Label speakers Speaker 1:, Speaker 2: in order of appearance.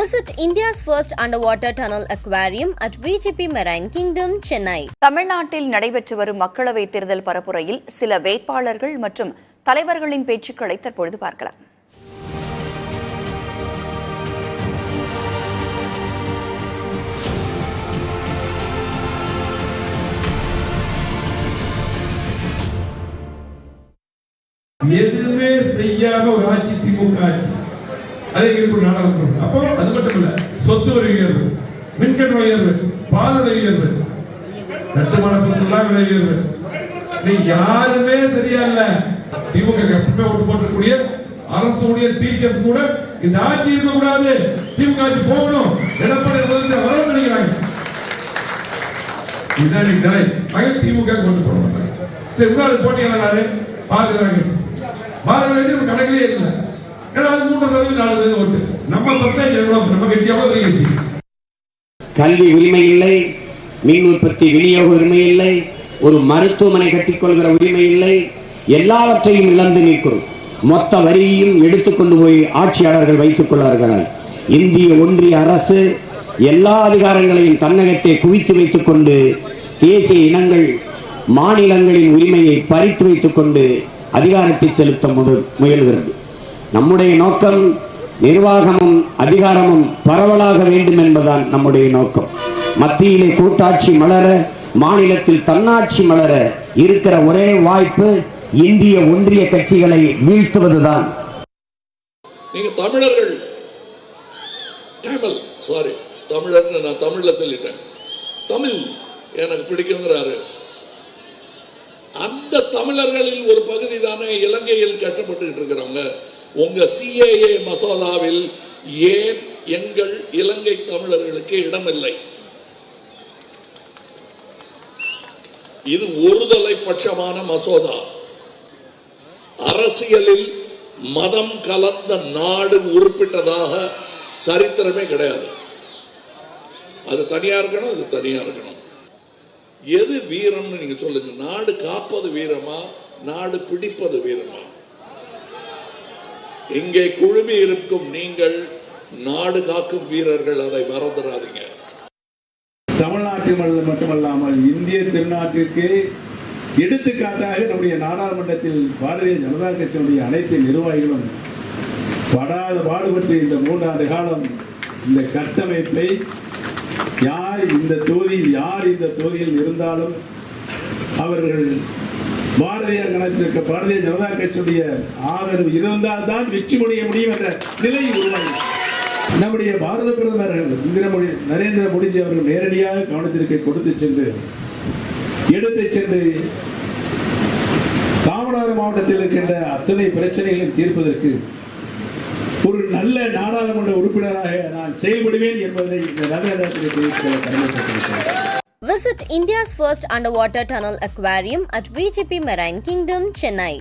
Speaker 1: Visit India's first underwater tunnel aquarium at VGP Marine Kingdom, Chennai.
Speaker 2: தமிழ்நாட்டில் நடைபெற்று வரும் மக்களவைத் தேர்தல் பரப்புரையில் சில வேட்பாளர்கள் மற்றும் தலைவர்களின் பேச்சுக்களை தற்பொழுது பார்க்கலாம்.
Speaker 3: எதுவுமே செய்யாம ஒரு ஆட்சி திமுக ஆட்சி. அதே நாடகம். அப்போ அது மட்டும் இல்ல, சொத்து வரி உயர்வு, மின்கட்டண உயர்வு, பாலுடைய உயர்வு, கட்டுமான பொருட்கள் விலை உயர்வு, யாருமே சரியா இல்ல. திமுக எப்பவுமே ஓட்டு போட்டக்கூடிய அரசுடைய டீச்சர்ஸ் கூட இந்த ஆட்சி இருக்க கூடாது, திமுக ஆட்சி போகணும், எடப்பாடி வர நினைக்கிறாங்க. இதுதான் நிலை. திமுக ஓட்டு போட மாட்டாங்க. சரி, முன்னாள் போட்டியாளர் பாதுகாப்பு கணக்கிலே இல்லை.
Speaker 4: கல்வி உரிமை இல்லை, மின் உற்பத்தி விநியோக உரிமை இல்லை, ஒரு மருத்துவமனை கட்டிக்கொள்கிற உரிமை இல்லை. எல்லாவற்றையும் இழந்து நிற்கிறோம். மொத்த வரியையும் எடுத்துக்கொண்டு போய் ஆட்சியாளர்கள் வைத்துக் கொள்வார்கள். இந்திய ஒன்றிய அரசு எல்லா அதிகாரங்களையும் தன்னகத்தை குவித்து வைத்துக் கொண்டு தேசிய இனங்கள் மாநிலங்களின் உரிமையை பறித்து வைத்துக் கொண்டு அதிகாரத்தை செலுத்த முயல்கிறது. நம்முடைய நோக்கம் நிர்வாகமும் அதிகாரமும் பரவலாக வேண்டும் என்பதுதான் நம்முடைய நோக்கம். மத்தியிலே கூட்டாட்சி மலர, மாநிலத்தில் தன்னாட்சி மலர இருக்கிற ஒரே வாய்ப்பு இந்திய ஒன்றிய கட்சிகளை வீழ்த்துவதுதான்.
Speaker 5: நீங்க தமிழர்கள், தமிழர் நான் தமிழ்ல சொல்லிட்டேன், தமிழ் எனக்கு பிடிக்குங்கிறாரு. அந்த தமிழர்களில் ஒரு பகுதி தானே இலங்கையில் கஷ்டப்பட்டு இருக்கிறவங்க. உங்க சிஏஏ மசோதாவில் ஏன் எங்கள் இலங்கை தமிழர்களுக்கு இடமில்லை? இது ஒருதலை பட்சமான மசோதா. அரசியலில் மதம் கலந்த நாடு உறுப்பிட்டதாக சரித்திரமே கிடையாது. அது தனியா இருக்கணும், அது தனியா இருக்கணும். எது வீரம்னு நீங்க சொல்லுங்க. நாடு காப்பது வீரமா, நாடு பிடிப்பது வீரமா? இங்கே குழுமி இருக்கும் நீங்கள் நாடு காக்கும் வீரர்கள், அதை மறந்துடாதீங்க.
Speaker 6: தமிழ்நாட்டில் மட்டுமல்லாமல் இந்திய திருநாட்டிற்கு எடுத்துக்காட்டாக நம்முடைய நாடாளுமன்றத்தில் பாரதிய ஜனதா கட்சியினுடைய அனைத்து நிர்வாகிகளும் படாத பாடுபட்டு இந்த 3 ஆண்டு காலம் இந்த கட்டமைப்பை யார் இந்த தொகுதியில் இருந்தாலும் அவர்கள் பாரதிய ஜனதா கட்சியுடைய ஆதரவு இருந்தால் தான் வெற்றி முடிய முடியும் என்ற நிலை உருவாகி நம்முடைய பாரத பிரதமர் நரேந்திர மோடிஜி அவர்கள் நேரடியாக கவனத்திற்கு எடுத்து சென்று ராமநாதபுரம் மாவட்டத்தில் இருக்கின்ற அத்தனை பிரச்சனைகளையும் தீர்ப்பதற்கு ஒரு நல்ல நாடாளுமன்ற உறுப்பினராக நான் செயல்படுவேன் என்பதை இந்த நல்ல நேரத்தில் தெரிவித்துக்
Speaker 1: Visit India's first underwater tunnel aquarium at VGP Marine Kingdom, Chennai.